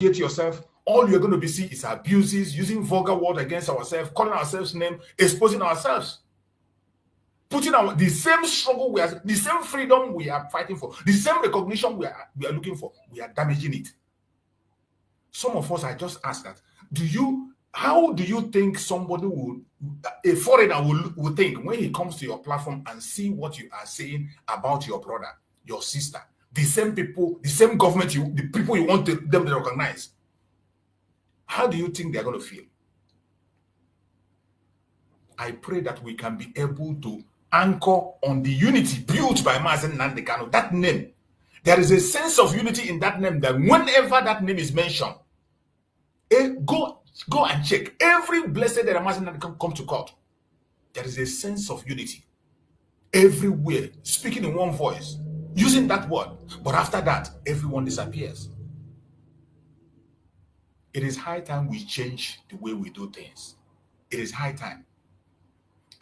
yourself, all you're going to be seeing is abuses, using vulgar words against ourselves, calling ourselves names, exposing ourselves, putting our the same struggle we are, the same freedom we are fighting for, the same recognition we are looking for, we are damaging it. Some of us, I just ask that, how do you think somebody a foreigner will think when he comes to your platform and see what you are saying about your brother, your sister, the same people, the same government, the people you want them to recognize? How do you think they're going to feel? I pray that we can be able to anchor on the unity built by Mazi Nnamdi Kanu. That name, there is a sense of unity in that name that whenever that name is mentioned, go and check. Every blessed that Mazi Nnamdi Kanu come to court, there is a sense of unity everywhere, speaking in one voice, using that word. But after that, everyone disappears. It is high time we change the way we do things. It is high time.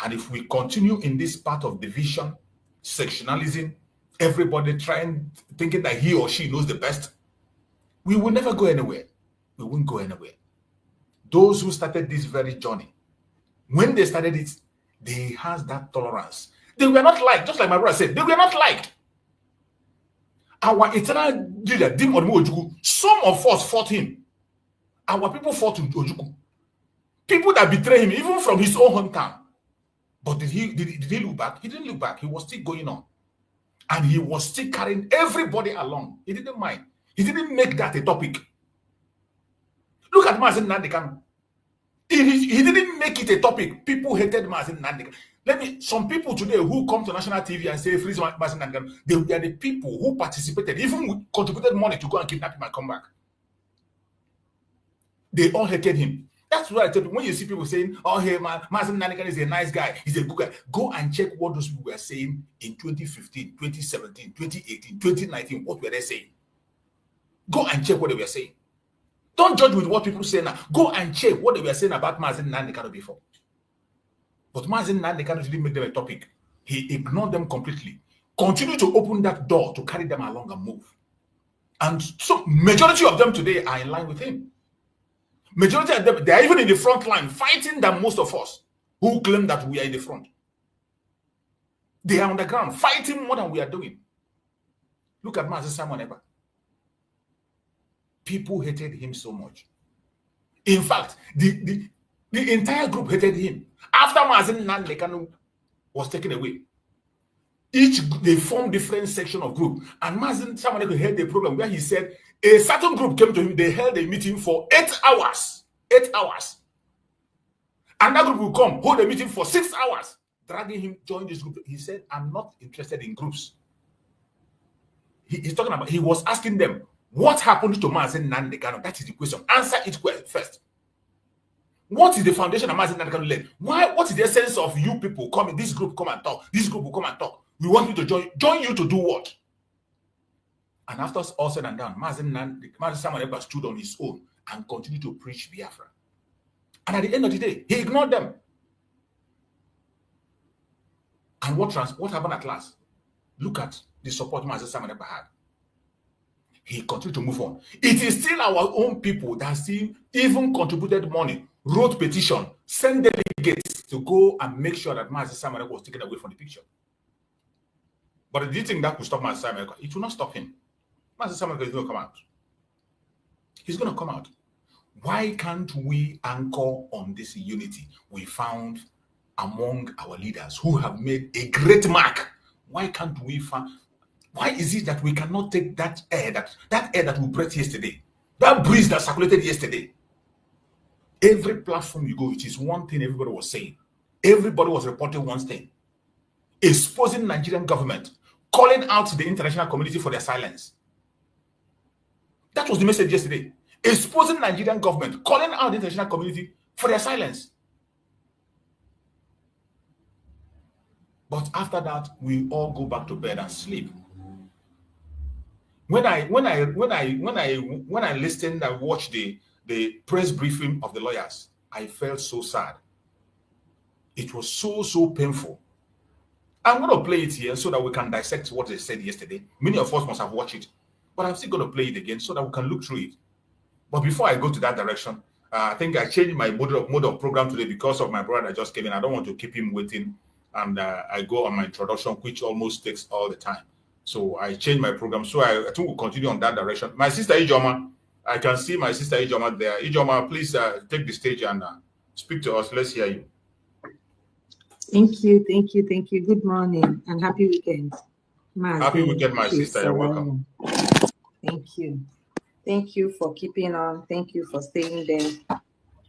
And if we continue in this path of division, sectionalism, everybody thinking that he or she knows the best, we will never go anywhere. We won't go anywhere. Those who started this very journey, when they started it, they had that tolerance. They were not liked, just like my brother said, they were not liked. Our eternal leader, Dim Odimo Ojukwu, some of us fought him. Our people fought Ojukwu. People that betrayed him, even from his own hometown. But did he look back? He didn't look back. He was still going on. And he was still carrying everybody along. He didn't mind. He didn't make that a topic. Look at Mazi Nnamdi Kanu. He didn't make it a topic. People hated Mazi Nnamdi Kanu. Some people today who come to national TV and say, free Mazi Nnamdi Kanu, they were the people who participated, even contributed money to go and kidnap him and come back. They all hated him. That's what I tell you. When you see people saying, oh, hey, Mazi Nnamdi Kanu is a nice guy, he's a good guy, go and check what those people were saying in 2015, 2017, 2018, 2019. What were they saying? Go and check what they were saying. Don't judge with what people say now. Go and check what they were saying about Mazi Nnamdi Kanu before. But Mazi Nnamdi Kanu didn't make them a topic. He ignored them completely. Continue to open that door to carry them along and move. And so majority of them today are in line with him. Majority of them, they are even in the front line, fighting than most of us who claim that we are in the front. They are on the ground, fighting more than we are doing. Look at Mazi Simon Ekpa. People hated him so much. In fact, the entire group hated him. After Mazi Nnamdi Kanu was taken away, they formed different section of group. And Mazi Simon Ekpa had a problem where he said, a certain group came to him, they held a meeting for 8 hours. 8 hours. Another group will come, hold a meeting for 6 hours, dragging him, join this group. He said, I'm not interested in groups. He's talking about, he was asking them, what happened to Mazi Nnamdi Kanu? That is the question. Answer it first. What is the foundation of Mazi Nnamdi Kanu led? What is the essence of you people coming? This group come and talk. This group will come and talk. We want you to join you to do what? And after all said and done, Mazi Simon Ekpa stood on his own and continued to preach Biafra. And at the end of the day, he ignored them. And what happened at last? Look at the support Mazi Simon Ekpa had. He continued to move on. It is still our own people that still even contributed money, wrote petition, sent delegates to go and make sure that Mazi Simon Ekpa was taken away from the picture. But do you think that could stop Mazi Simon Ekpa? It will not stop him. Mazi Simon Ekpa is going to come out. He's going to come out. Why can't we anchor on this unity we found among our leaders who have made a great mark? Why can't we find? Why is it that we cannot take that air that we breathed yesterday, that breeze that circulated yesterday? Every platform you go, it is one thing everybody was saying. Everybody was reporting one thing: exposing Nigerian government, calling out the international community for their silence. That was the message yesterday. Exposing Nigerian government, calling out the international community for their silence. But after that, we all go back to bed and sleep. When I listened and watched the press briefing of the lawyers, I felt so sad. It was so painful. I'm going to play it here so that we can dissect what they said yesterday. Many of us must have watched it, but I'm still going to play it again so that we can look through it. But before I go to that direction, I think I changed my mode of program today because of my brother that just came in. I don't want to keep him waiting, and I go on my introduction, which almost takes all the time. So I changed my program. So I think we'll continue on that direction. My sister Ijoma, I can see my sister Ijoma there. Ijoma, please take the stage and speak to us. Let's hear you. Thank you, thank you, thank you. Good morning and happy weekend. Happy weekend, my sister. You're welcome. Thank you. Thank you for keeping on. Thank you for staying there.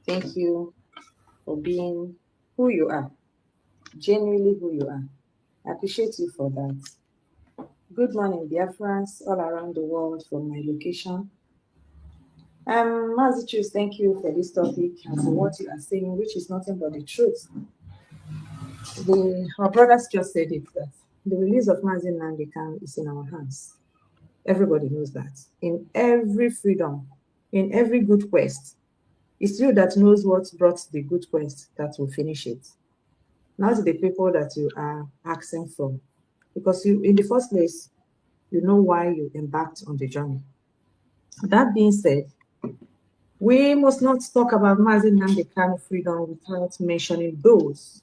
Thank you for being who you are, genuinely who you are. I appreciate you for that. Good morning, Biafrans all around the world from my location. Mazi, thank you for this topic and for what you are saying, which is nothing but the truth. Our brothers just said it, that the release of Mazi Nnamdi Kanu is in our hands. Everybody knows that. In every freedom, in every good quest, it's you that knows what brought the good quest that will finish it. Not the people that you are asking from. Because you, in the first place, you know why you embarked on the journey. That being said, we must not talk about Mazi Nnamdi Kanu freedom without mentioning those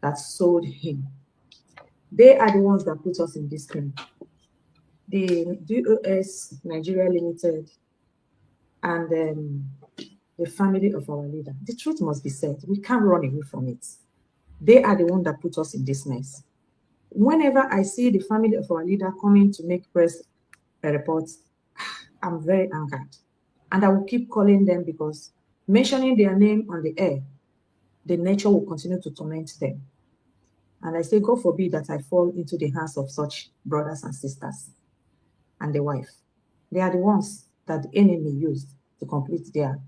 that sold him. They are the ones that put us in this crime. The DOS Nigeria Limited and the family of our leader. The truth must be said. We can't run away from it. They are the ones that put us in this mess. Whenever I see the family of our leader coming to make press reports, I'm very angered. And I will keep calling them because mentioning their name on the air, the nature will continue to torment them. And I say, God forbid that I fall into the hands of such brothers and sisters and the wife. They are the ones that the enemy used to complete their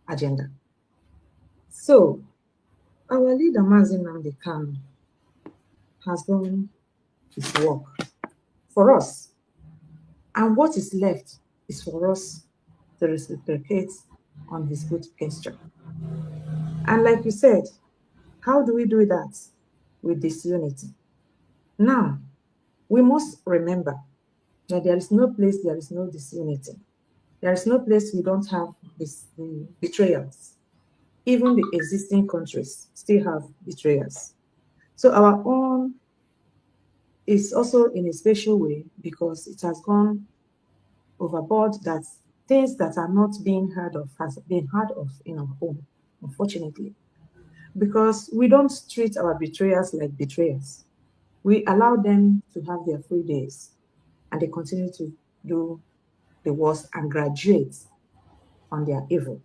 agenda. So, our leader, Mazi Nnamdi Kanu, has done his work for us. And what is left is for us to reciprocate on his good gesture. And like you said, how do we do that? With disunity. Now, we must remember that there is no place, there is no disunity. There is no place we don't have this betrayals. Even the existing countries still have betrayals. So our own is also in a special way because it has gone overboard, that things that are not being heard of has been heard of in our home, unfortunately. Because we don't treat our betrayers like betrayers. We allow them to have their free days and they continue to do the worst and graduate on their evil.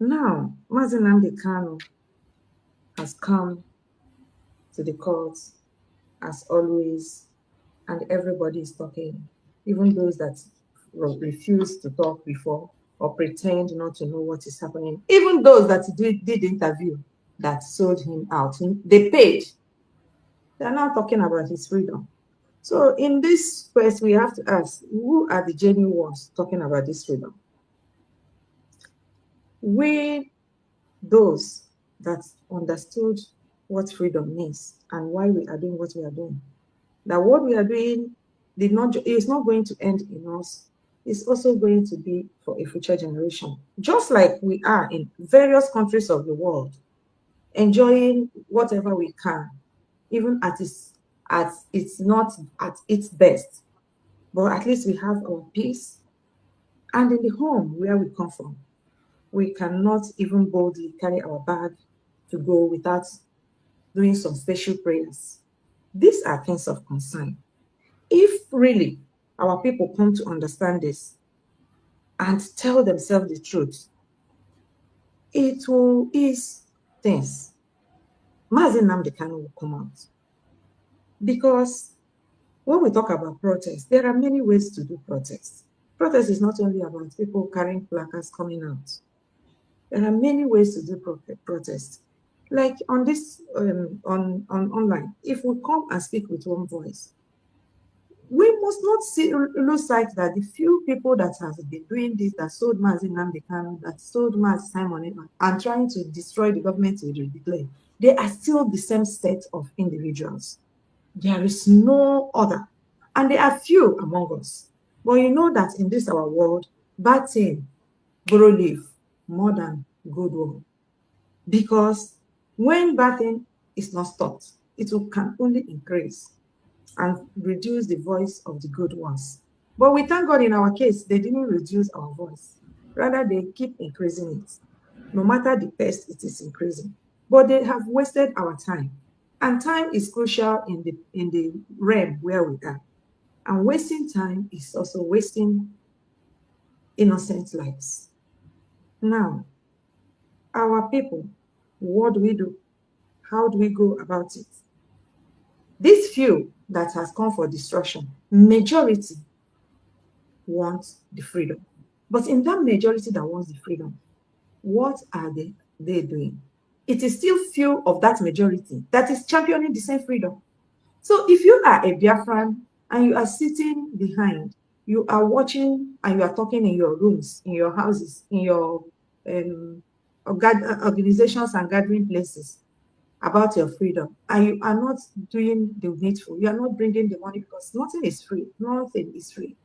Now, Mazi Nnamdi Kanu has come to the courts as always, and everybody is talking, even those that refused to talk before or pretend not to know what is happening, even those that did interview that sold him out, they paid. They're now talking about his freedom. So in this quest, we have to ask, who are the genuine ones talking about this freedom? We, those that understood what freedom means and why we are doing what we are doing, that what we are doing is not going to end in us. It's also going to be for a future generation. Just like we are in various countries of the world, enjoying whatever we can, even it's not at its best, but at least we have our peace. And in the home where we come from, we cannot even boldly carry our bag to go without doing some special prayers. These are things of concern. If really our people come to understand this and tell themselves the truth, it will ease things. Mazi Nnamdi Kanu will come out. Because when we talk about protest, there are many ways to do protest. Protest is not only about people carrying placards coming out. There are many ways to do protest. Like on this, on online, if we come and speak with one voice, we must not lose sight that the few people that have been doing this, that sold Mazi Nnamdi Kanu, that sold Mazi Simon, and trying to destroy the government to declare, they are still the same set of individuals. There is no other. And there are few among us. But you know that in this our world, bad thing borrow leaf more than good one. Because when bad thing is not stopped, it can only increase and reduce the voice of the good ones. But we thank God in our case, they didn't reduce our voice. Rather, they keep increasing it. No matter the pace, it is increasing. But they have wasted our time. And time is crucial in the realm where we are. And wasting time is also wasting innocent lives. Now, our people, what do we do? How do we go about it? This few that has come for destruction, majority want the freedom. But in that majority that wants the freedom, what are they doing? It is still few of that majority that is championing the same freedom. So if you are a Biafran and you are sitting behind, you are watching and you are talking in your rooms, in your houses, in your organizations and gathering places about your freedom, and you are not doing the needful, you are not bringing the money because nothing is free, nothing is free,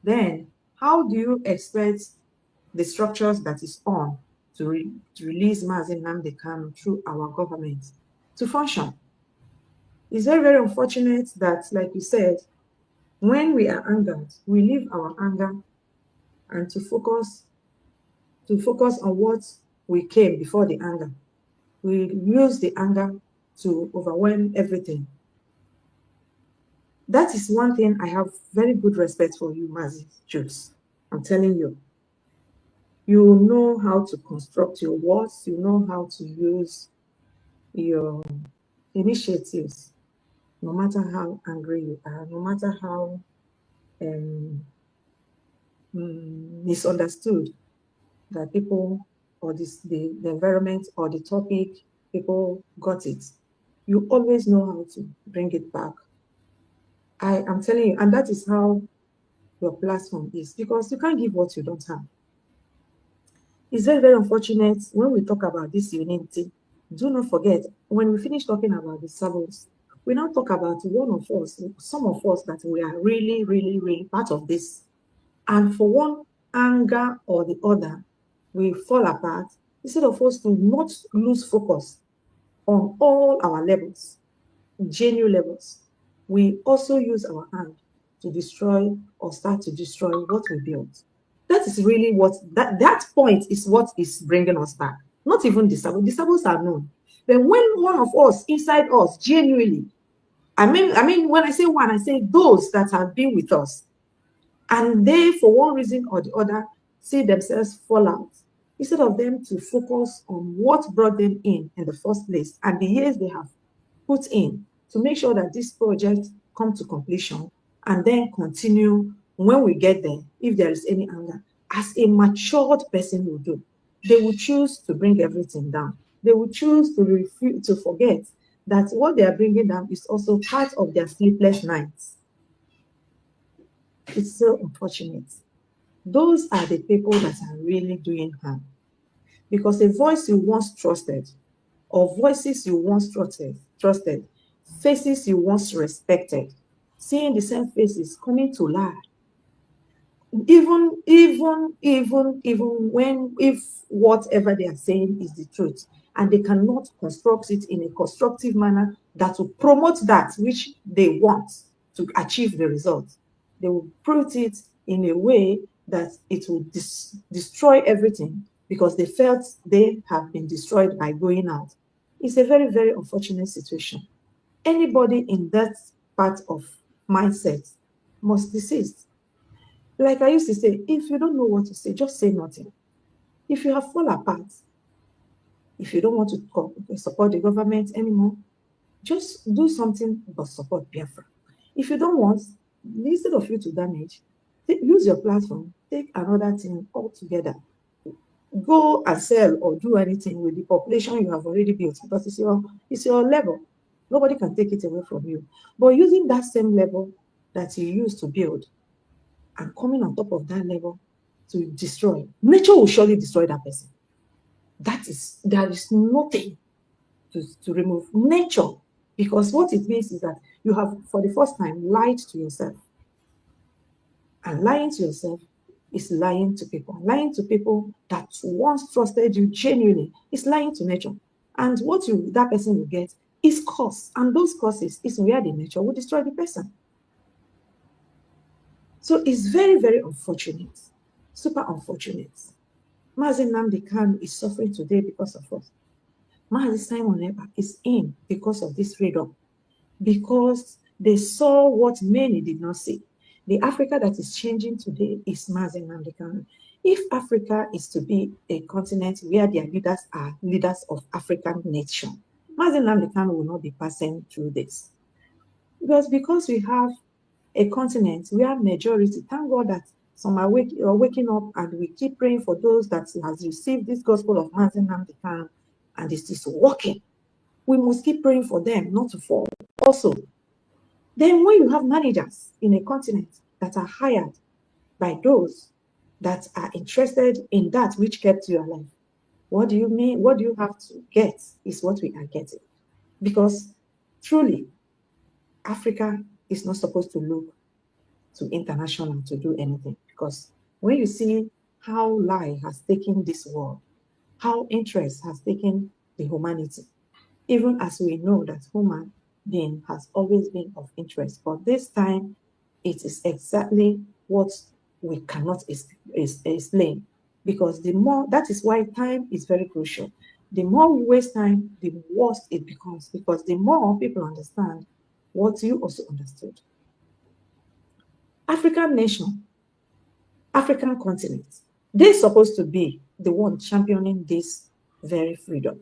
then how do you expect the structures that is on to release Mazi Nnamdi Kanu through our government to function? It's very, very unfortunate that, like you said, when we are angered, we leave our anger and to focus on what we came before the anger. We use the anger to overwhelm everything. That is one thing I have very good respect for you, Mazi Jews. I'm telling you. You know how to construct your words. You know how to use your initiatives, no matter how angry you are, no matter how misunderstood that people or the environment or the topic, people got it. You always know how to bring it back. I am telling you, and that is how your platform is, because you can't give what you don't have. It's very, very unfortunate when we talk about this unity. Do not forget, when we finish talking about the Sabbaths, we now talk about one of us, some of us that we are really, really, really part of this. And for one anger or the other, we fall apart instead of us to not lose focus on all our levels, genuine levels. We also use our hand to destroy or start to destroy what we built. That is really what, that point is what is bringing us back. Not even the Sabbaths are known. But when one of us, inside us, genuinely, I mean, when I say one, I say those that have been with us, and they, for one reason or the other, see themselves fall out, instead of them to focus on what brought them in the first place and the years they have put in to make sure that this project come to completion, and then continue when we get there, if there is any anger, as a matured person will do. They will choose to bring everything down. They will choose to refuse, to forget that what they are bringing down is also part of their sleepless nights. It's so unfortunate. Those are the people that are really doing harm. Because a voice you once trusted, or voices you once trusted, faces you once respected, seeing the same faces coming to lie. Even when, if whatever they are saying is the truth, and they cannot construct it in a constructive manner that will promote that which they want to achieve the result, they will put it in a way that it will destroy everything because they felt they have been destroyed by going out. It's a very, very unfortunate situation. Anybody in that part of mindset must desist. Like I used to say, if you don't know what to say, just say nothing. If you have fallen apart, if you don't want to support the government anymore, just do something but support Biafra. If you don't want, instead of you to damage, use your platform, take another thing altogether. Go and sell or do anything with the population you have already built, because it's your level. Nobody can take it away from you. But using that same level that you used to build and coming on top of that level to destroy, nature will surely destroy that person. There is nothing to remove nature, because what it means is that you have, for the first time, lied to yourself. And lying to yourself is lying to people. Lying to people that once trusted you genuinely is lying to nature. And what that person will get is costs. And those causes is where the nature will destroy the person. So it's very, very unfortunate. Super unfortunate. Mazi Nnamdi Kanu is suffering today because of us. Mazi Simon Ekpa is in because of this freedom. Because they saw what many did not see. The Africa that is changing today is Mazi Nnamdi Kanu. If Africa is to be a continent where their leaders are leaders of African nation, Mazi Nnamdi Kanu will not be passing through this. Because we have a continent where majority, thank God that some are waking up, and we keep praying for those that has received this gospel of Mazi Nnamdi Kanu and it is working. We must keep praying for them not to fall. Also, then when you have managers in a continent that are hired by those that are interested in that which kept you alive, what do you mean? What do you have to get is what we are getting. Because truly, Africa is not supposed to look to international to do anything. Because when you see how lie has taken this world, how interest has taken the humanity, even as we know that human being has always been of interest, but this time it is exactly what we cannot explain. Because the more, that is why time is very crucial. The more we waste time, the worse it becomes, because the more people understand what you also understood. African nation, African continent, they're supposed to be the one championing this very freedom.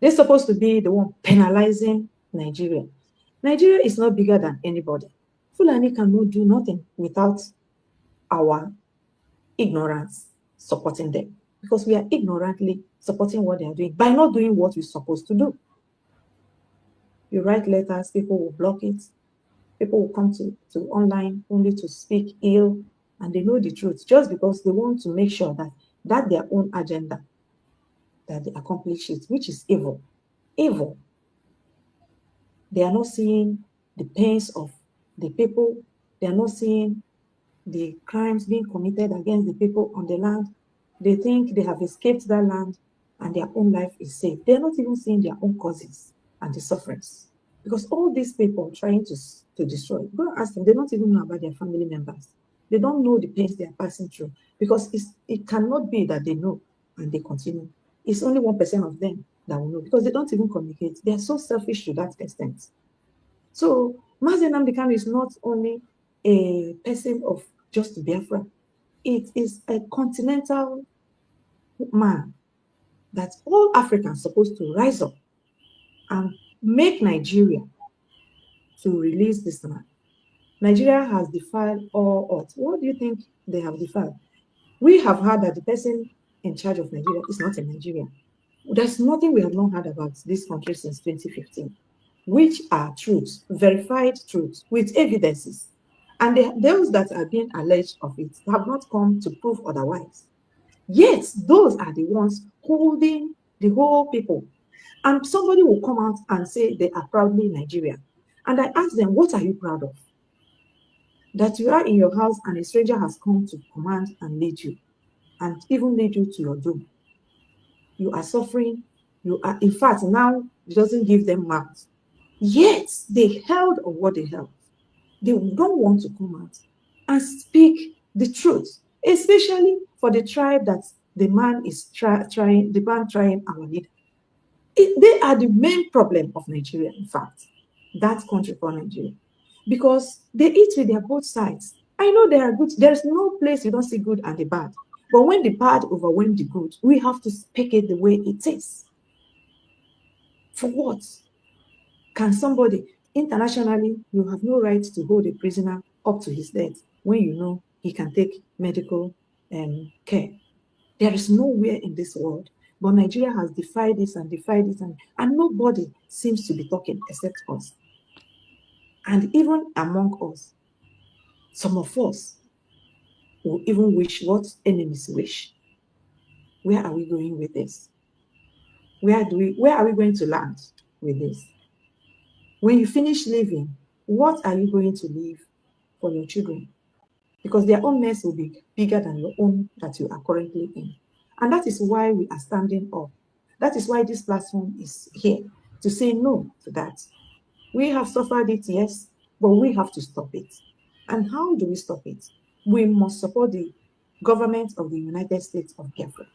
They're supposed to be the one penalizing Nigeria. Nigeria is not bigger than anybody. Fulani cannot do nothing without our ignorance supporting them, because we are ignorantly supporting what they are doing by not doing what we're supposed to do. You write letters, people will block it. People will come to online only to speak ill, and they know the truth just because they want to make sure that their own agenda, that they accomplish it, which is evil. Evil. They are not seeing the pains of the people. They are not seeing the crimes being committed against the people on the land. They think they have escaped that land and their own life is safe. They are not even seeing their own causes and the sufferings. Because all these people trying to destroy, go and ask them, they don't even know about their family members. They don't know the pains they are passing through, because it cannot be that they know and they continue. It's only 1% of them that will know, because they don't even communicate. They are so selfish to that extent. So Mazi Nnamdi Kanu is not only a person of just Biafra, it is a continental man that all Africans are supposed to rise up and make Nigeria to release this man. Nigeria has defied all odds. What do you think they have defied? We have heard that the person in charge of Nigeria is not a Nigerian. There's nothing we have not heard about this country since 2015, which are truths, verified truths with evidences. And those that are being alleged of it have not come to prove otherwise. Yet, those are the ones holding the whole people. And somebody will come out and say they are proudly Nigerian. And I ask them, what are you proud of? That you are in your house and a stranger has come to command and lead you, and even lead you to your doom. You are suffering. You are, in fact, now it doesn't give them mouth. Yet they held on what they held. They don't want to come out and speak the truth, especially for the tribe that the man is trying our leader. They are the main problem of Nigeria, in fact, that country for Nigeria, because they eat with their both sides. I know they are good. There's no place you don't see good and the bad. But when the bad overwhelms the good, we have to speak it the way it is. For what? Can somebody, internationally, you have no right to hold a prisoner up to his death when you know he can take medical care. There is nowhere in this world. But Nigeria has defied this and defied it, and nobody seems to be talking except us. And even among us, some of us will even wish what enemies wish. Where are we going with this? Where are we going to land with this? When you finish living, what are you going to leave for your children? because their own mess will be bigger than your own that you are currently in. And that is why we are standing up. That is why this platform is here, to say no to that. We have suffered it, yes, but we have to stop it. And how do we stop it? We must support the government of the United States of Biafra,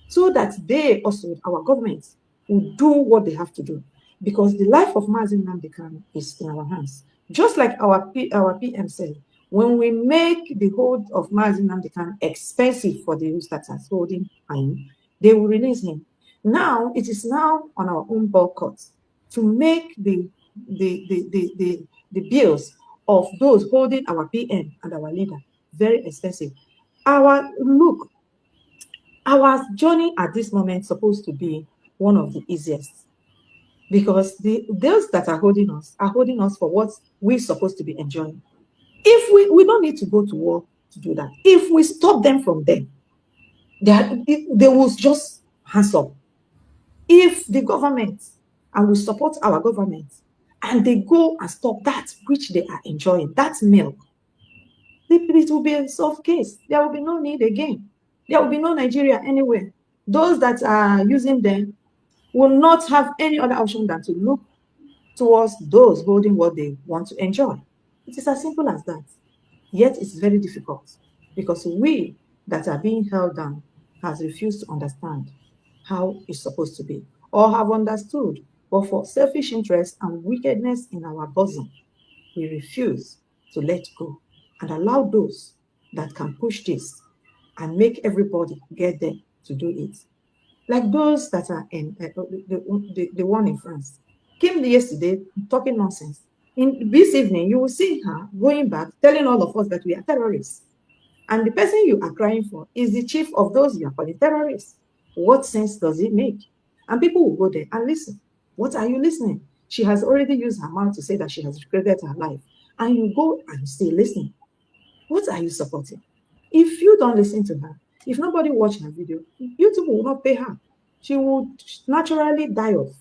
so that they also, our government, will do what they have to do. Because the life of Mazi Nnamdi Kanu is in our hands. Just like our PM said, when we make the hold of Mazi Nnamdi Kanu expensive for those that are holding him, they will release him. Now, it is now on our own boycott to make the bills of those holding our PM and our leader very expensive. Look, our journey at this moment is supposed to be one of the easiest, because those that are holding us for what we're supposed to be enjoying. If we don't need to go to war to do that. If we stop them from them, they will just hands up. If the government, and we support our government, and they go and stop that which they are enjoying, that milk, it will be a soft case. There will be no need again. There will be no Nigeria anywhere. Those that are using them will not have any other option than to look towards those holding what they want to enjoy. It is as simple as that. Yet it's very difficult, because we that are being held down has refused to understand how it's supposed to be, or have understood, but for selfish interest and wickedness in our bosom, we refuse to let go and allow those that can push this and make everybody get there to do it. Like those that are in the one in France came yesterday talking nonsense. In this evening, you will see her going back, telling all of us that we are terrorists. And the person you are crying for is the chief of those you are calling terrorists. What sense does it make? And people will go there and listen. What are you listening? She has already used her mouth to say that she has regretted her life. And you go and say, listen, what are you supporting? If you don't listen to her, if nobody watch her video, YouTube will not pay her. She will naturally die off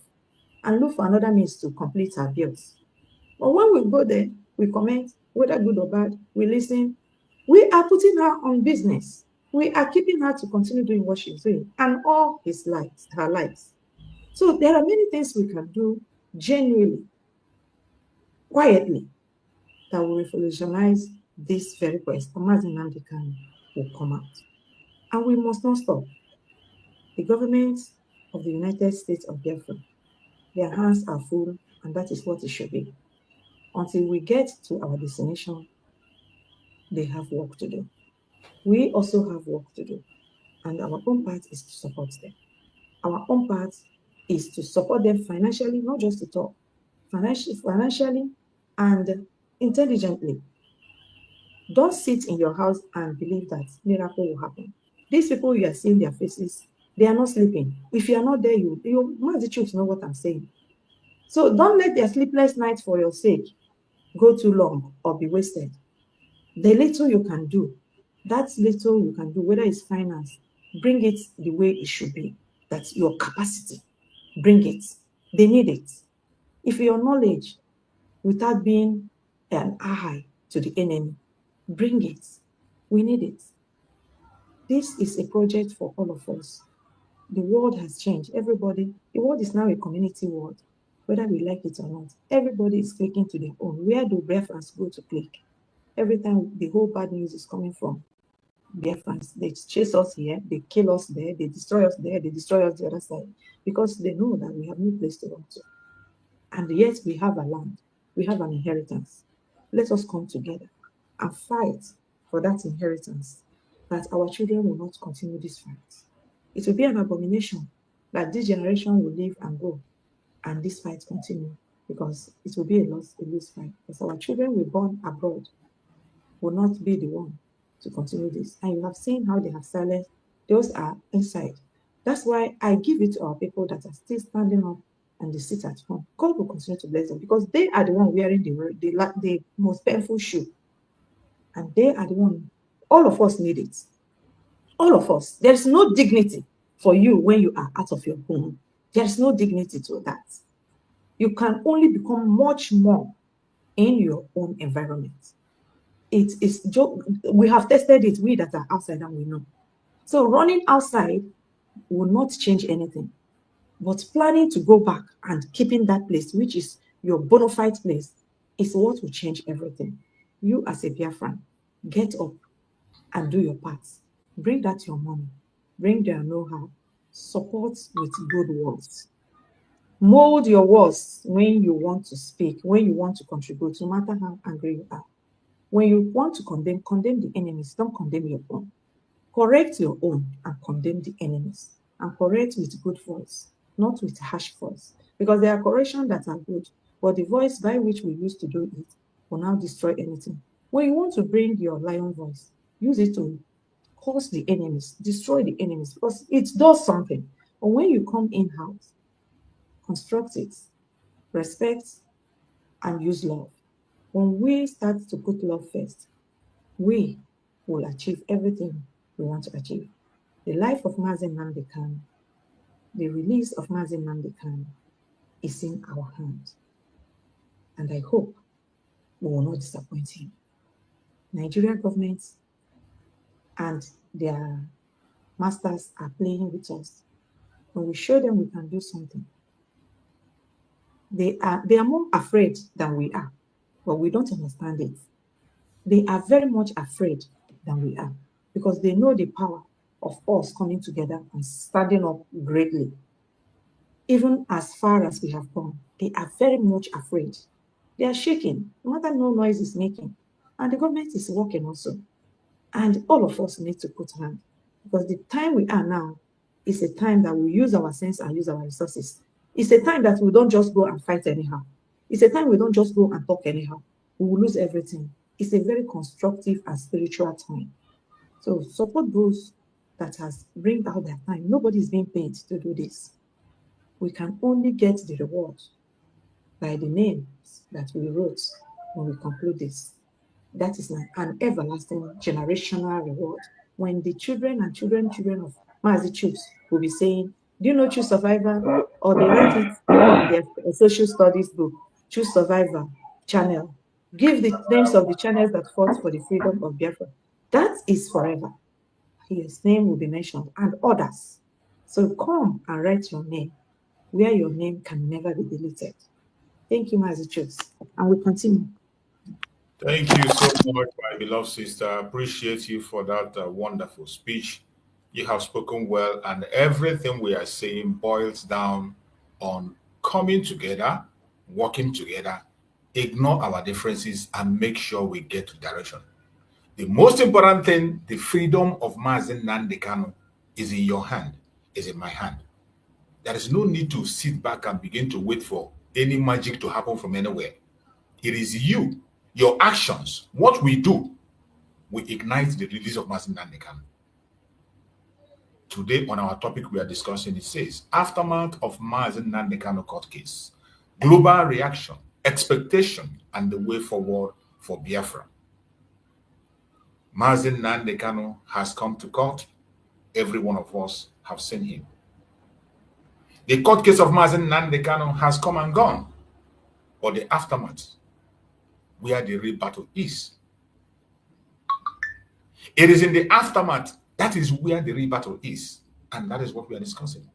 and look for another means to complete her bills. But when we go there, we comment, whether good or bad, we listen. We are putting her on business. We are keeping her to continue doing what she's doing and all her lives. So there are many things we can do genuinely, quietly, that will revolutionize this very quest. Mazi Nnamdi Kanu will come out. And we must not stop. The government of the United States of Biafra, their hands are full, and that is what it should be. Until we get to our destination, they have work to do. We also have work to do. And our own part is to support them. Our own part is to support them financially, not just to talk, financially and intelligently. Don't sit in your house and believe that miracle will happen. These people, you are seeing their faces, they are not sleeping. If you are not there, you must know what I'm saying. So don't let their sleepless nights for your sake go too long or be wasted. The little you can do, that little you can do, whether it's finance, bring it the way it should be. That's your capacity. Bring it. They need it. If your knowledge, without being an ally to the enemy, bring it. We need it. This is a project for all of us. The world has changed. The world is now a community world, whether we like it or not. Everybody is clicking to their own. Where do Biafrans go to click? Every time the whole bad news is coming from Biafrans, they chase us here, they kill us there, they destroy us there, they destroy us the other side, because they know that we have no place to run to. And yet we have a land, we have an inheritance. Let us come together and fight for that inheritance, that our children will not continue this fight. It will be an abomination that this generation will live and go, and this fight continue, because it will be a lose fight. Because our children will born abroad will not be the one to continue this. And you have seen how they have silenced those are inside. That's why I give it to our people that are still standing up and they sit at home. God will continue to bless them, because they are the one wearing the most painful shoe. And they are the one, all of us need it. All of us. There is no dignity for you when you are out of your home. There is no dignity to that. You can only become much more in your own environment. it is we have tested it, we that are outside, and we know. So running outside will not change anything. But planning to go back and keeping that place, which is your bona fide place, is what will change everything. You as a Biafran, get up and do your part. Bring that your money. Bring their know-how. Support with good words. Mold your words when you want to speak, when you want to contribute, no matter how angry you are. When you want to condemn the enemies. Don't condemn your own. Correct your own and condemn the enemies. And correct with good voice, not with harsh voice. Because there are corrections that are good, but the voice by which we used to do it will now destroy anything. When you want to bring your lion voice, use it to cause the enemies, destroy the enemies, because it does something. But when you come in-house, construct it, respect, and use love. When we start to put love first, we will achieve everything we want to achieve. The life of Mazi Nnamdi Kanu, the release of Mazi Nnamdi Kanu is in our hands. And I hope we will not disappoint him. Nigerian governments and their masters are playing with us. When we show them we can do something, they are more afraid than we are, but we don't understand it. They are very much afraid than we are because they know the power of us coming together and standing up greatly. Even as far as we have gone, they are very much afraid. They are shaking, no matter no noise is making. And the government is working also. And all of us need to put hand because the time we are now is a time that we use our sense and use our resources. It's a time that we don't just go and fight anyhow. It's a time we don't just go and talk anyhow. We will lose everything. It's a very constructive and spiritual time. So support those that has bring out their time. Nobody is being paid to do this. We can only get the reward by the names that we wrote when we conclude this. That is an everlasting generational reward. When the children and children of Mazi Chiefs will be saying, do you know True Survivor? Or they write it on their social studies book, True Survivor channel. Give the names of the channels that fought for the freedom of Biafra. That is forever. His name will be mentioned and others. So come and write your name where your name can never be deleted. Thank you, Mazi Chiefs. And we continue. Thank you so much, my beloved sister. I appreciate you for that wonderful speech. You have spoken well, and everything we are saying boils down on coming together, working together, ignore our differences, and make sure we get to direction. The most important thing, the freedom of Mazi Nnamdi Kanu, is in your hand, is in my hand. There is no need to sit back and begin to wait for any magic to happen from anywhere. It is you, your actions, what we do, will ignite the release of Mazi Nnamdi Kanu. Today on our topic we are discussing, it says, aftermath of Mazi Nnamdi Kanu court case, global reaction, expectation, and the way forward for Biafra. Mazi Nnamdi Kanu has come to court. Every one of us have seen him. The court case of Mazi Nnamdi Kanu has come and gone, but the aftermath, where the real battle is. It is in the aftermath, that is where the real battle is, and that is what we are discussing.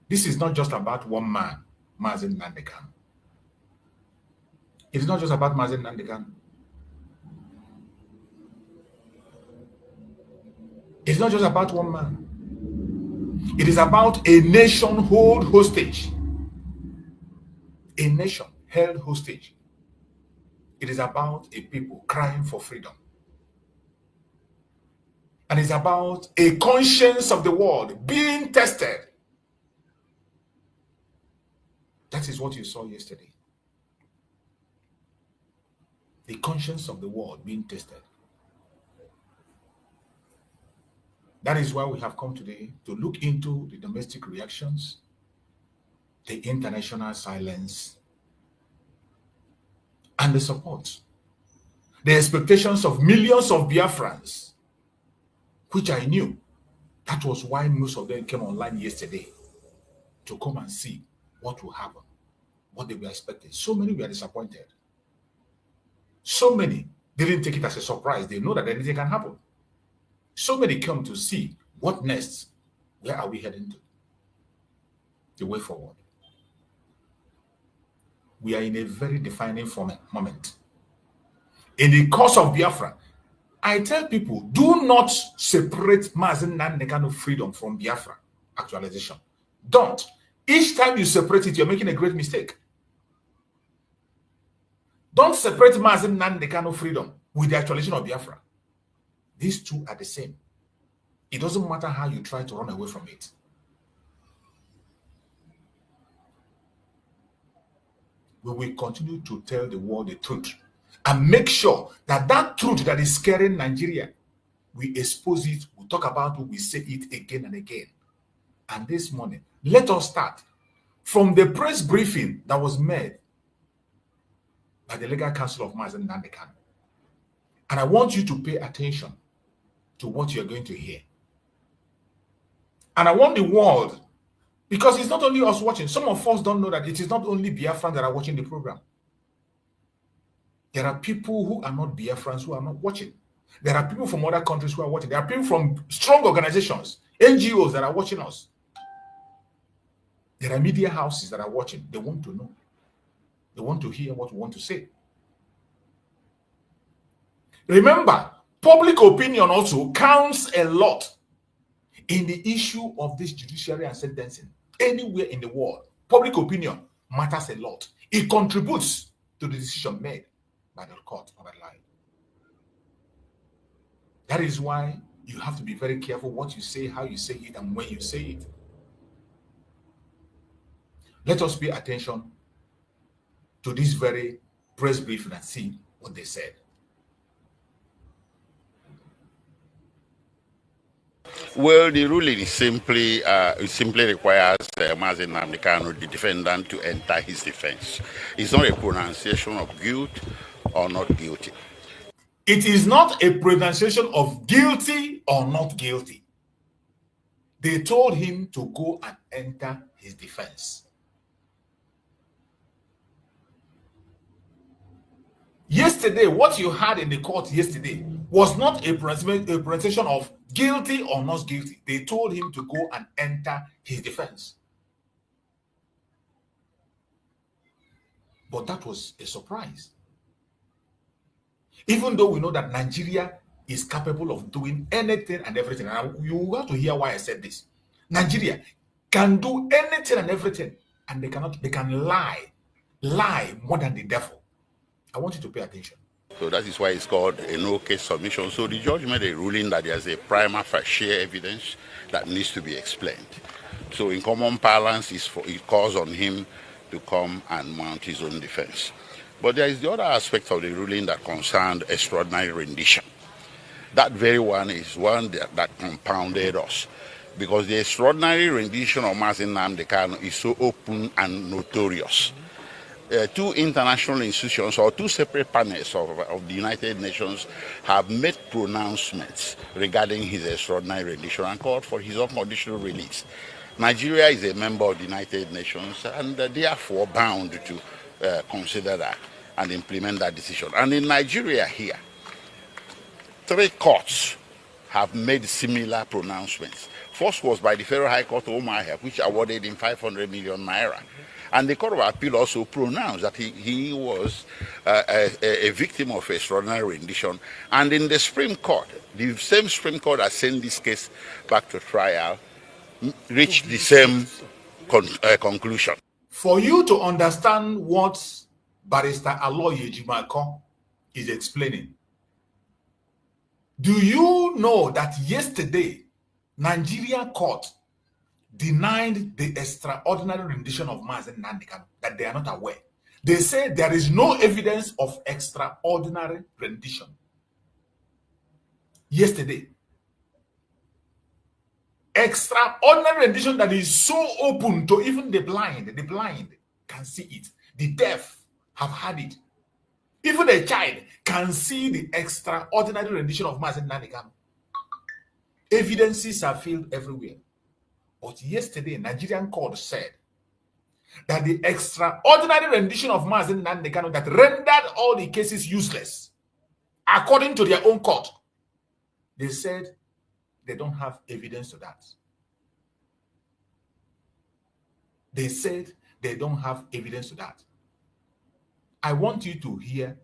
This is not just about one man, Mazi Nnamdi Kanu. It is not just about Mazi Nnamdi Kanu. It's not just about one man. It is about a nation held hostage. A nation held hostage. It is about a people crying for freedom. And it's about a conscience of the world being tested. That is what you saw yesterday. The conscience of the world being tested. That is why we have come today to look into the domestic reactions, the international silence, and the support. The expectations of millions of Biafrans, which I knew. That was why most of them came online yesterday to come and see what will happen, what they were expecting. So many were disappointed. So many didn't take it as a surprise. They know that anything can happen. So many come to see what next. Where are we heading to? The way forward. We are in a very defining moment. In the course of Biafra, I tell people, do not separate Mazi Nnamdi Kanu freedom from Biafra actualization. Don't. Each time you separate it, you're making a great mistake. Don't separate Mazi Nnamdi Kanu freedom with the actualization of Biafra. These two are the same. It doesn't matter how you try to run away from it. We will continue to tell the world the truth and make sure that that truth that is scaring Nigeria, we expose it, we talk about it, we say it again and again. And this morning, let us start from the press briefing that was made by the Legal Counsel of Mazi Nnamdi Kanu. And I want you to pay attention to what you're going to hear. And I want the world, because it's not only us watching. Some of us don't know that it is not only Biafrans that are watching the program. There are people who are not Biafrans who are not watching. There are people from other countries who are watching. There are people from strong organizations, NGOs that are watching us. There are media houses that are watching. They want to know. They want to hear what we want to say. Remember, public opinion also counts a lot in the issue of this judiciary and sentencing. Anywhere in the world, public opinion matters a lot. It contributes to the decision made by the court of that line. That is why you have to be very careful what you say, how you say it, and when you say it. Let us pay attention to this very press briefing and see what they said. Well, the ruling is simply requires Mazi Nnamdi Kanu, the defendant, to enter his defense. It's not a pronunciation of guilt or not guilty. It is not a pronunciation of guilty or not guilty. They told him to go and enter his defense. Yesterday, what you had in the court yesterday was not a pronunciation of guilty or not guilty. They told him to go and enter his defense. But that was a surprise. Even though we know that Nigeria is capable of doing anything and everything. And you have to hear why I said this. Nigeria can do anything and everything, and they can lie more than the devil. I want you to pay attention. So that is why it's called a no-case submission. So the judge made a ruling that there's a prima facie evidence that needs to be explained. So in common parlance, it calls on him to come and mount his own defense. But there is the other aspect of the ruling that concerned extraordinary rendition. That very one is one that compounded us, because the extraordinary rendition of Mazi Nnamdi Kanu is so open and notorious. Two international institutions or two separate panels of the United Nations have made pronouncements regarding his extraordinary rendition and called for his unconditional release. Nigeria is a member of the United Nations and therefore bound to consider that and implement that decision. And in Nigeria here, 3 courts have made similar pronouncements. First was by the Federal High Court of Omahia, which awarded him 500 million naira. And the Court of Appeal also pronounced that he was a victim of extraordinary rendition. And in the Supreme Court, the same Supreme Court that sent this case back to trial, reached the same conclusion. For you to understand what Barrister Aloye Jimako is explaining, do you know that yesterday, Nigeria court denied the extraordinary rendition of Mazi Nnamdi Kanu, that they are not aware? They say there is no evidence of extraordinary rendition. Yesterday. Extraordinary rendition that is so open to even the blind can see it. The deaf have had it. Even a child can see the extraordinary rendition of Mazi Nnamdi Kanu. Evidences are filled everywhere. But yesterday, Nigerian court said that the extraordinary rendition of Mazi Nnamdi Kanu that rendered all the cases useless, according to their own court, they said they don't have evidence to that. They said they don't have evidence to that. I want you to hear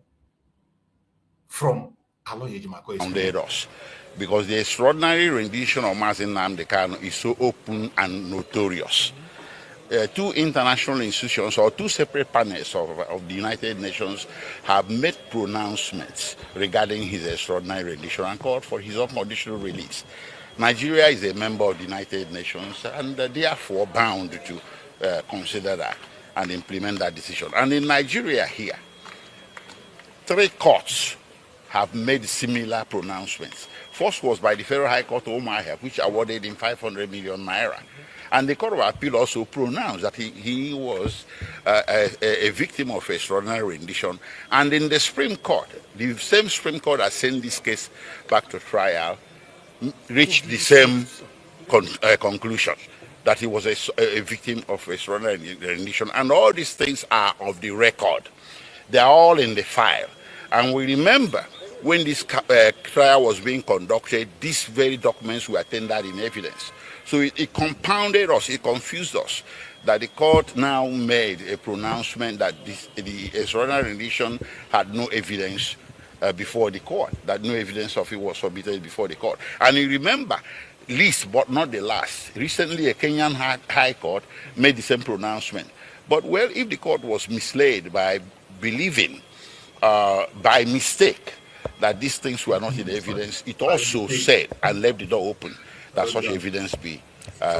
from Aloy Ejimako. Because the extraordinary rendition of Mazi Nnamdi Kanu is so open and notorious. Two international institutions or two separate panels of the United Nations have made pronouncements regarding his extraordinary rendition and called for his unconditional release. Nigeria is a member of the United Nations and therefore bound to consider that and implement that decision. And in Nigeria here, 3 courts have made similar pronouncements. First was by the Federal High Court of Omahia, which awarded him 500 million naira. And the Court of Appeal also pronounced that he was a victim of extraordinary rendition. And in the Supreme Court, the same Supreme Court that sent this case back to trial, reached the same conclusion, that he was a victim of extraordinary rendition. And all these things are of the record. They are all in the file. And we remember when this trial was being conducted, these very documents were tendered in evidence. So it compounded us, it confused us, that the court now made a pronouncement that the extraordinary rendition had no evidence before the court, that no evidence of it was submitted before the court. And you remember, least but not the last, recently a Kenyan High Court made the same pronouncement. But well, if the court was misled by believing by mistake that these things were not in evidence, it also said and left the door open that such evidence be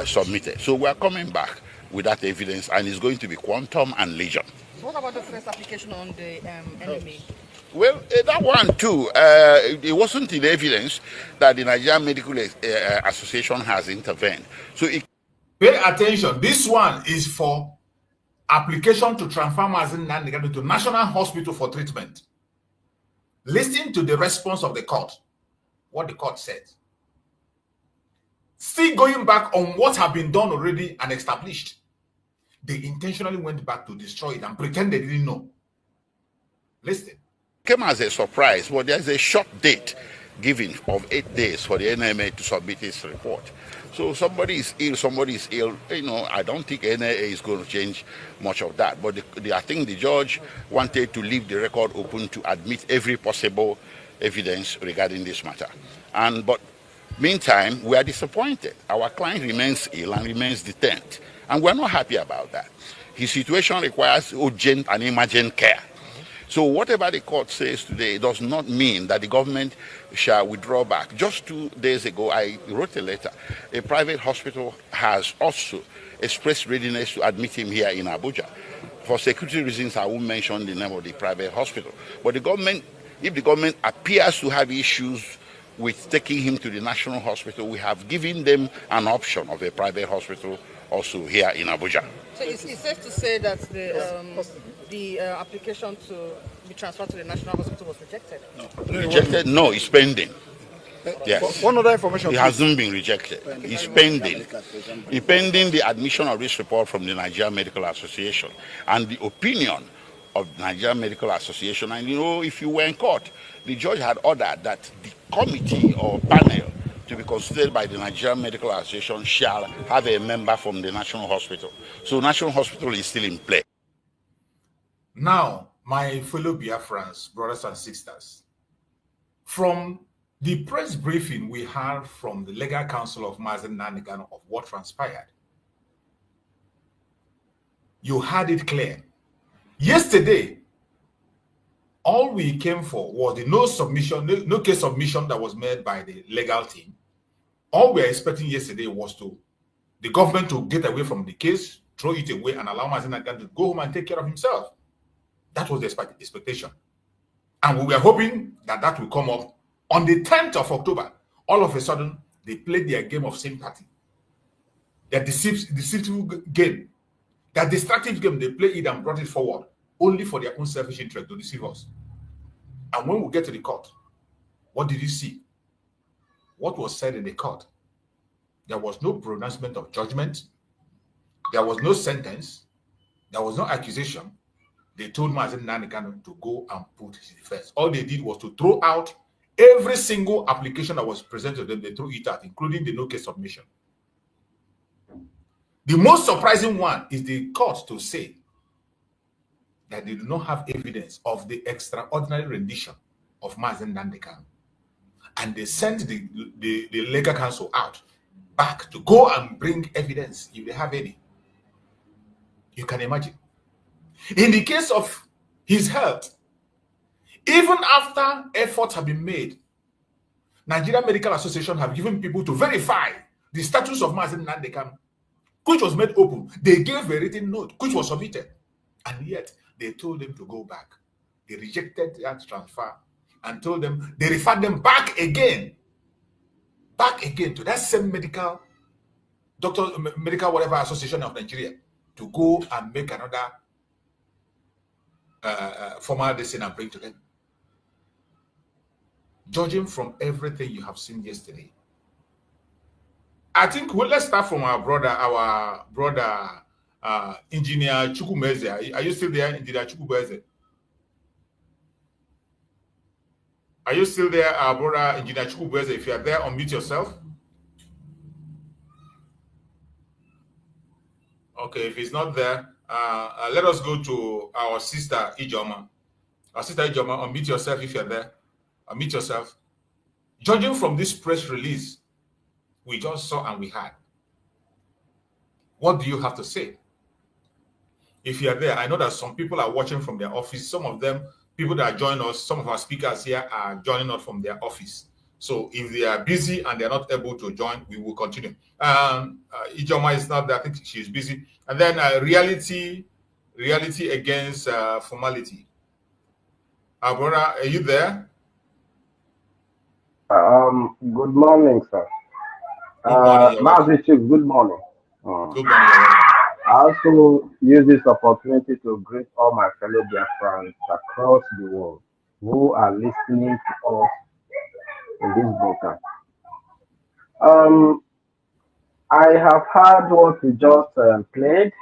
submitted. So we are coming back with that evidence, and it's going to be quantum and legion. So what about the first application on the enemy? Well, that one too, it wasn't in evidence that the Nigerian Medical Association has intervened. So pay attention, this one is for application to transfer Mazi Nnamdi Kanu to National Hospital for treatment. Listen to the response of the court, what the court said. Still going back on what had been done already and established. They intentionally went back to destroy it and pretend they didn't know. Listen. Came as a surprise, but there's a short date given of 8 days for the NMA to submit its report. So somebody is ill, you know, I don't think NMA is going to change much of that. But I think the judge wanted to leave the record open to admit every possible evidence regarding this matter. But meantime, we are disappointed. Our client remains ill and remains detained. And we're not happy about that. His situation requires urgent and emergent care. So whatever the court says today does not mean that the government shall withdraw back. Just 2 days ago, I wrote a letter. A private hospital has also expressed readiness to admit him here in Abuja. For security reasons, I won't mention the name of the private hospital. But the government, if the government appears to have issues with taking him to the national hospital, we have given them an option of a private hospital also here in Abuja. So it's safe to say that the application to be transferred to the national hospital was rejected? No. Rejected? No, it's pending. Yes. One other information. It hasn't been rejected. It's pending. It's pending the admission of this report from the Nigerian Medical Association and the opinion of the Nigerian Medical Association. And you know, if you were in court, the judge had ordered that the committee or panel to be considered by the Nigerian Medical Association shall have a member from the National Hospital. So National Hospital is still in play. Now, my fellow Biafrans, brothers and sisters, from the press briefing we had from the legal counsel of Mazi Nnamdi Kanu of what transpired, you had it clear. Yesterday, all we came for was the no case submission that was made by the legal team. All we were expecting yesterday was the government to get away from the case, throw it away, and allow Mazi Nnamdi Kanu to go home and take care of himself. That was the expectation. And we were hoping that that will come up on the 10th of October. All of a sudden, they played their game of sympathy. Their deceitful game. That destructive game, they played it and brought it forward, only for their own selfish interest to deceive us. And when we get to the court, what did you see? What was said in the court? There was no pronouncement of judgment. There was no sentence. There was no accusation. They told Mazi Nnamdi Kanu to go and put his defense. All they did was to throw out every single application that was presented to them. They threw it out, including the no case submission. The most surprising one is the court to say that they do not have evidence of the extraordinary rendition of Mazi Nnamdi Kanu. And they sent the legal counsel out back to go and bring evidence if they have any. You can imagine. In the case of his health, even after efforts have been made, Nigerian Medical Association have given people to verify the status of Mazi Nnamdi Kanu, which was made open. They gave a written note, which was submitted. And yet, they told them to go back. They rejected that transfer and told them, they referred them back again to that same medical whatever association of Nigeria to go and make another formal decision and bring to them. Judging from everything you have seen yesterday, I think, well, let's start from our brother, Engineer Chukwumeze. Are you still there, Engineer Chukwumeze? Are you still there, our brother, Engineer Chukwumeze? If you are there, unmute yourself. Okay, if he's not there, let us go to our sister Ijoma. Our sister Ijoma, unmute yourself if you're there. Unmute yourself. Judging from this press release we just saw and we had, what do you have to say? If you're there, I know that some people are watching from their office. Some of them, people that are joining us, some of our speakers here are joining us from their office. So if they are busy and they're not able to join, we will continue. Ijoma is not there. I think she's busy. And then reality against formality. Brother, are you there? Good morning, sir. Mazi Chief, good morning. Good morning. I also use this opportunity to greet all my fellow Biafrans across the world who are listening to us in this broadcast. I have heard what you just played,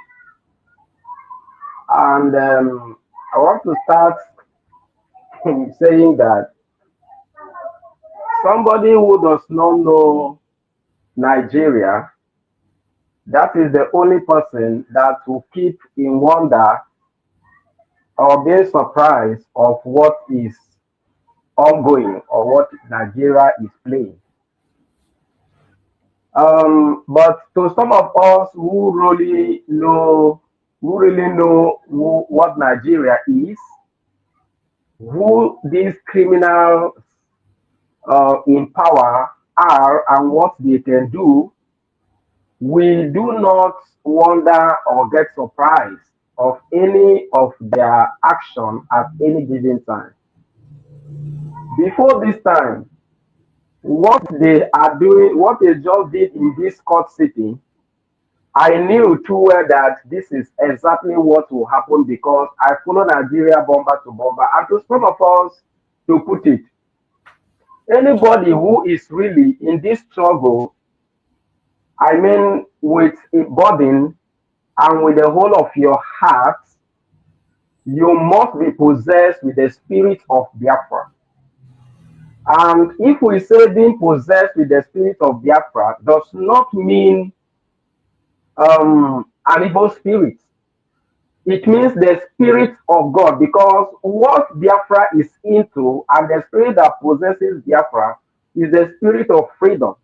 and I want to start saying that somebody who does not know Nigeria, that is the only person that will keep in wonder or being surprised of what is ongoing or what Nigeria is playing. But to some of us who really know what Nigeria is, who these criminals in power are and what they can do, we do not wonder or get surprised of any of their action at any given time. Before this time, what they are doing, what they just did in this court sitting, I knew too well that this is exactly what will happen because I follow Nigeria bomber to bomber. And to some of us, to put it, anybody who is really in this struggle, I mean, with a burden and with the whole of your heart, you must be possessed with the spirit of Biafra. And if we say being possessed with the spirit of Biafra does not mean an evil spirit. It means the spirit of God, because what Biafra is into and the spirit that possesses Biafra is the spirit of freedom.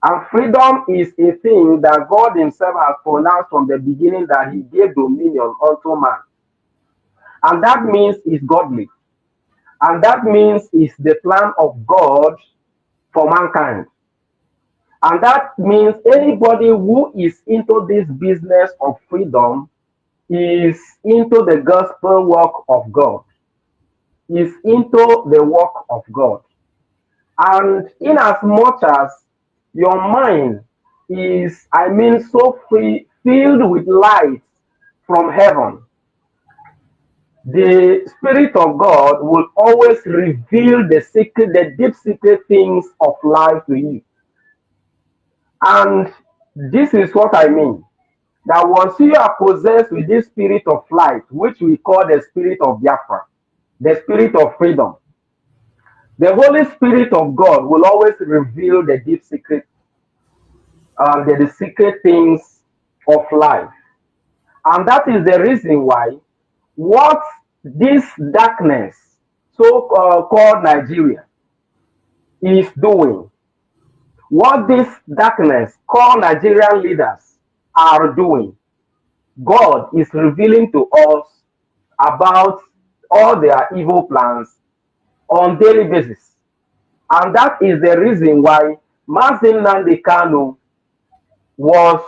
And freedom is a thing that God himself has pronounced from the beginning that he gave dominion unto man. And that means it's godly. And that means it's the plan of God for mankind. And that means anybody who is into this business of freedom is into the gospel work of God, is into the work of God. And in as much as your mind is, I mean, so free, filled with light from heaven, the Spirit of God will always reveal the secret, the deep secret things of life to you. And this is what I mean. that once you are possessed with this spirit of flight, which we call the spirit of Biafra, the spirit of freedom, the Holy Spirit of God will always reveal the deep secret, the secret things of life. And that is the reason why what this darkness, so-called Nigeria, is doing, what this darkness called Nigerian leaders are doing, God is revealing to us about all their evil plans on daily basis. And that is the reason why Mazi Nnamdi Kanu was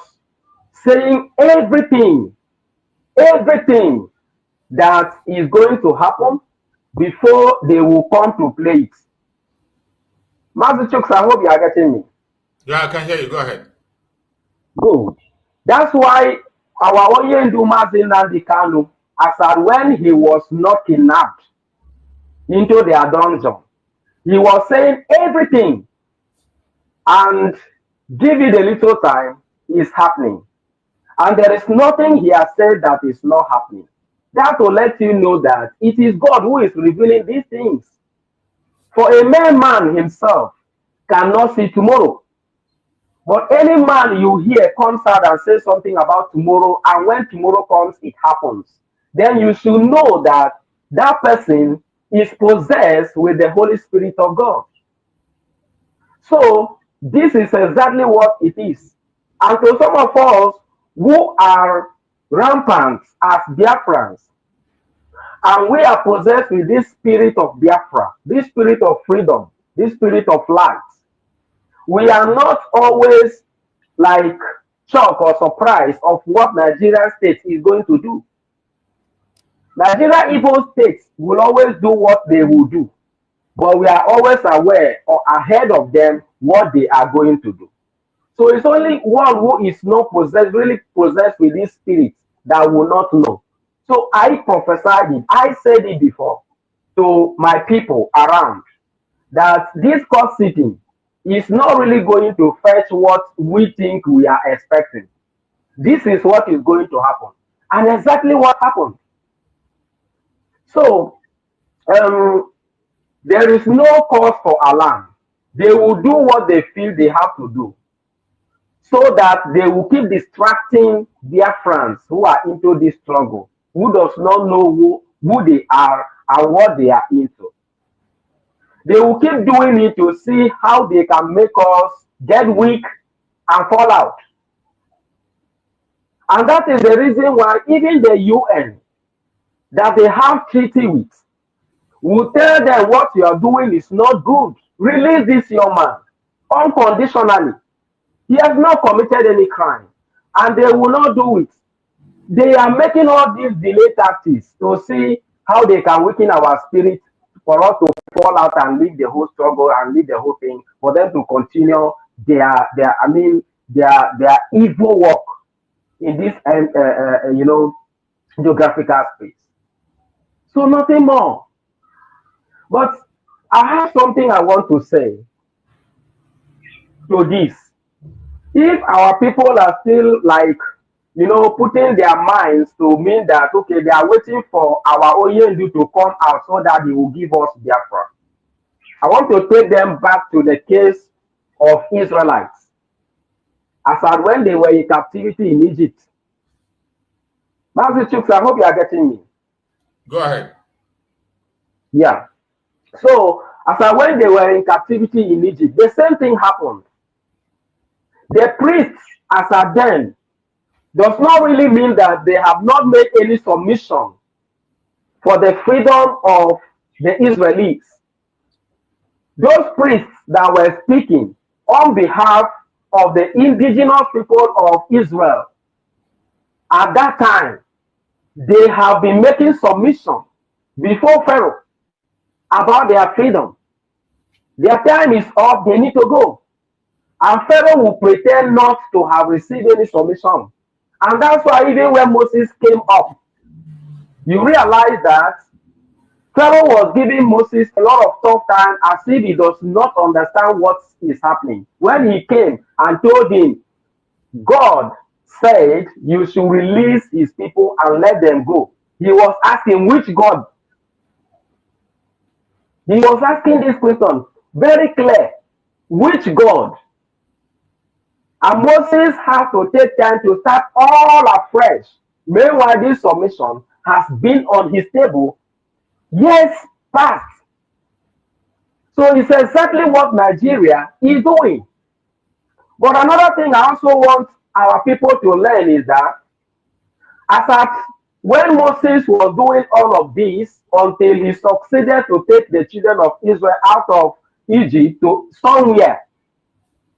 saying everything that is going to happen before they will come to play it. Mazi Chooks, I hope you are getting me. Yeah, I can hear you. Go ahead. Good. That's why our Oyendu Mazi Nnamdi Kanu, as at when he was not kidnapped into their dungeon, he was saying everything, and give it a little time, is happening. And there is nothing he has said that is not happening. That will let you know that it is God who is revealing these things. For a mere man himself cannot see tomorrow. But any man you hear comes out and says something about tomorrow, and when tomorrow comes, it happens. Then you should know that that person is possessed with the Holy Spirit of God. So this is exactly what it is. And to some of us who are rampant as Biafrans, and we are possessed with this spirit of Biafra, this spirit of freedom, this spirit of light, we are not always like shocked or surprised of what Nigerian state is going to do. Nigeria evil states will always do what they will do, but we are always aware or ahead of them what they are going to do. So it's only one who is not possessed, really possessed with this spirit, that will not know. So I prophesied it, I said it before to my people around, that this court sitting is not really going to fetch what we think we are expecting. This is what is going to happen. And exactly what happened. So there is no cause for alarm. They will do what they feel they have to do, so that they will keep distracting their friends who are into this struggle, who does not know who they are and what they are into. They will keep doing it to see how they can make us get weak and fall out. And that is the reason why even the UN that they have treaty with will tell them what you are doing is not good. Release this young man unconditionally. He has not committed any crime, and they will not do it. They are making all these delay tactics to see how they can weaken our spirit for us to fall out and leave the whole struggle and leave the whole thing, for them to continue their evil work in this geographical space. So nothing more. But I have something I want to say to this. If our people are still putting their minds to mean that, okay, they are waiting for our Oyendu to come out so that they will give us Biafra, I want to take them back to the case of Israelites, as at when they were in captivity in Egypt. Mazi Chooks, I hope you are getting me. Go ahead. Yeah. So, as at when they were in captivity in Egypt, the same thing happened. The priests, as at then, does not really mean that they have not made any submission for the freedom of the Israelites. Those priests that were speaking on behalf of the indigenous people of Israel, at that time, they have been making submission before Pharaoh about their freedom. Their time is up, they need to go. And Pharaoh will pretend not to have received any submission. And that's why even when Moses came up, you realize that Pharaoh was giving Moses a lot of tough time, as if he does not understand what is happening. When he came and told him, God said you should release his people and let them go. He was asking which God. He was asking this question very clear. Which God? And Moses had to take time to start all afresh. Meanwhile, this submission has been on his table years past. So it's exactly what Nigeria is doing. But another thing I also want our people to learn is that when Moses was doing all of this until he succeeded to take the children of Israel out of Egypt to somewhere,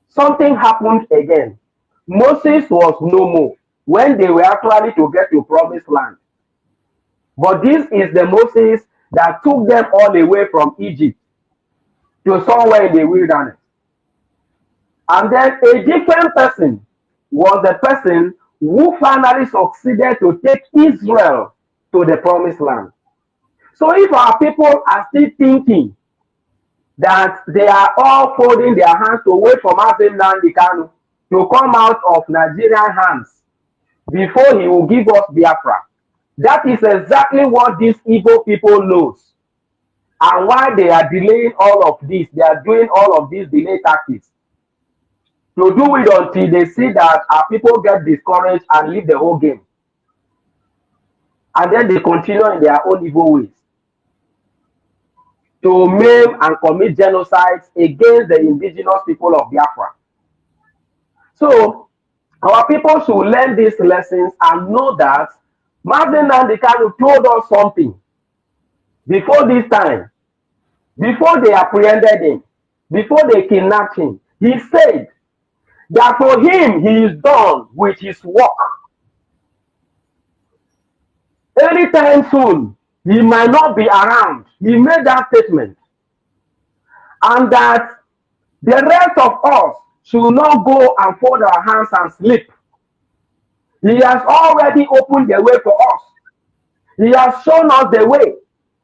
something happened again. Moses was no more when they were actually to get to promised land. But this is the Moses that took them all away from Egypt to somewhere in the wilderness. And then a different person was the person who finally succeeded to take Israel to the promised land. So if our people are still thinking that they are all folding their hands to wait for Mazi Nnamdi Kanu to come out of Nigerian hands before he will give us Biafra, that is exactly what these evil people knows. And why they are delaying all of this, they are doing all of these delay tactics. To do it until they see that our people get discouraged and leave the whole game. And then they continue in their own evil ways to maim and commit genocides against the indigenous people of Biafra. So our people should learn these lessons and know that Mazi Nnamdi Kanu told us something before this time, before they apprehended him, before they kidnapped him. He said that for him, he is done with his work. Anytime soon, he might not be around. He made that statement. And that the rest of us should not go and fold our hands and sleep. He has already opened the way for us. He has shown us the way.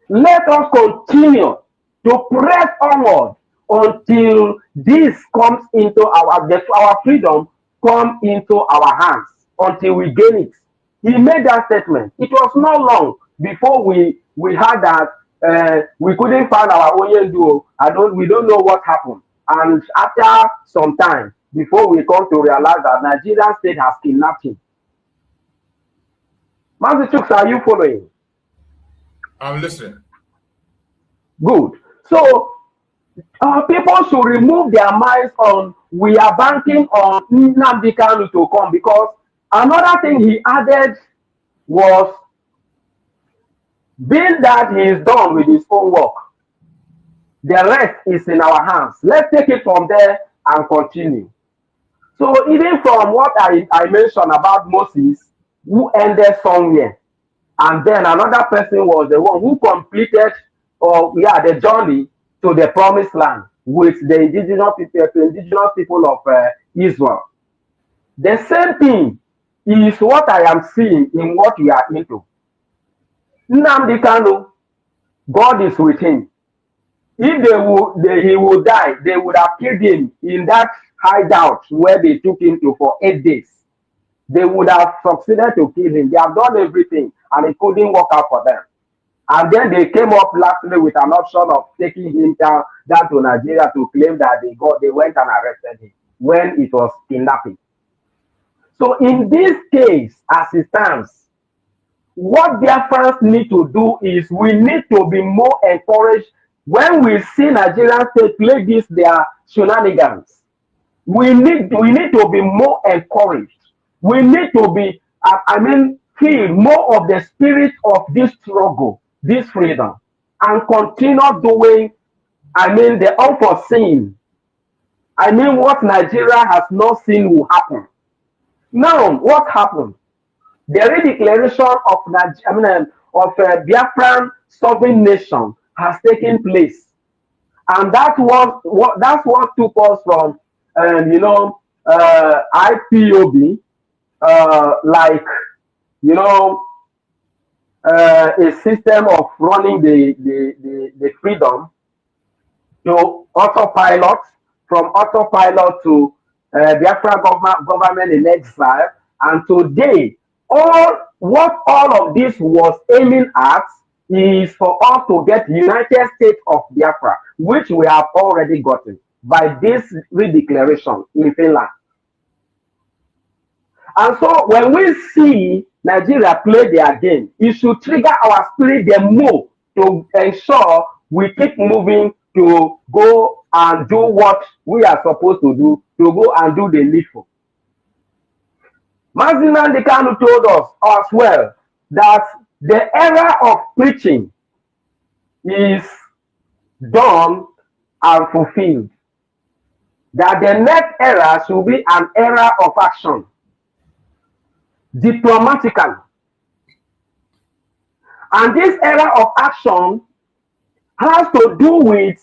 Let us continue to press onward until this comes into our freedom come into our hands, until we gain it. He made that statement. It was not long before we had that we couldn't find our own duo. We don't know what happened. And after some time, before we come to realize that Nigerian state has kidnapped him. Mazi Chuks, are you following? I'm listening. Good. So people should remove their minds on we are banking on Nnamdi Kanu to come, because another thing he added was being that he is done with his own work, the rest is in our hands. Let's take it from there and continue. So even from what I mentioned about Moses, who ended somewhere, and then another person was the one who completed the journey to the promised land with the indigenous people of Israel. The same thing is what I am seeing in what we are into. Nnamdi Kanu, God is with him. If he would die, they would have killed him in that hideout where they took him to for 8 days. They would have succeeded to kill him. They have done everything and it couldn't work out for them. And then they came up lastly with an option of taking him down to Nigeria to claim that they went and arrested him when it was kidnapping. So in this case, as it stands, what Biafrans need to do is we need to be more encouraged when we see Nigerian state play their shenanigans. We need to be more encouraged. We need to be, feel more of the spirit of this struggle, this freedom, and continue doing, the unforeseen. What Nigeria has not seen will happen. Now, what happened? The redeclaration of Biafran sovereign nation has taken place, and that's what took us from IPOB, a system of running the freedom to autopilot, from autopilot to Biafra government in exile, And today, what all of this was aiming at is for us to get United States of Biafra, which we have already gotten by this redeclaration in Finland. And so when we see Nigeria play their game, it should trigger our spirit the more to ensure we keep moving to go and do what we are supposed to do, to go and do the needful. Mazi Nnamdi Kanu told us as well that the era of preaching is done and fulfilled. That the next era should be an era of action, diplomatically. And this era of action has to do with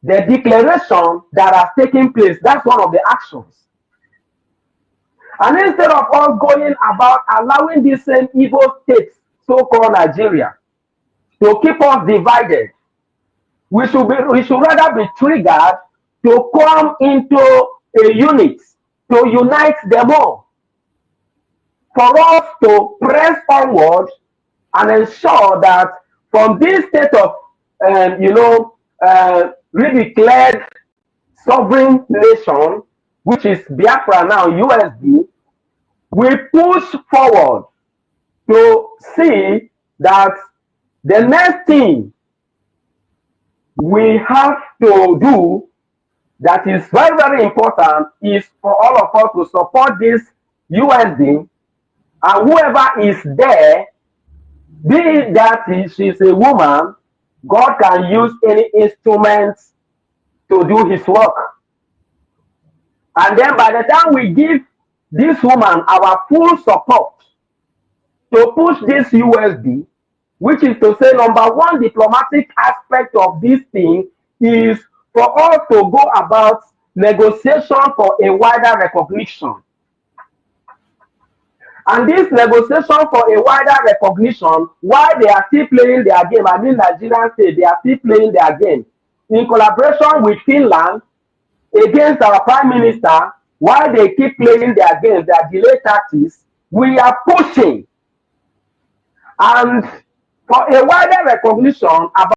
the declaration that has taken place. That's one of the actions. And instead of us going about allowing this same evil state, so-called Nigeria, to keep us divided, we should rather be triggered to come into a unit, to unite them all, for us to press onward and ensure that from this state of, redeclared sovereign nation, which is Biafra now, USD, we push forward to see that the next thing we have to do that is very, very important is for all of us to support this USD, and whoever is there, be it that she's a woman, God can use any instrument to do his work. And then by the time we give this woman our full support to push this USD, which is to say, number one, diplomatic aspect of this thing is for us to go about negotiation for a wider recognition. And this negotiation for a wider recognition, while they are still playing their game, I mean Nigerian state, they are still playing their game, in collaboration with Finland against our Prime Minister, while they keep playing their games, their delay tactics, we are pushing. And for a wider recognition about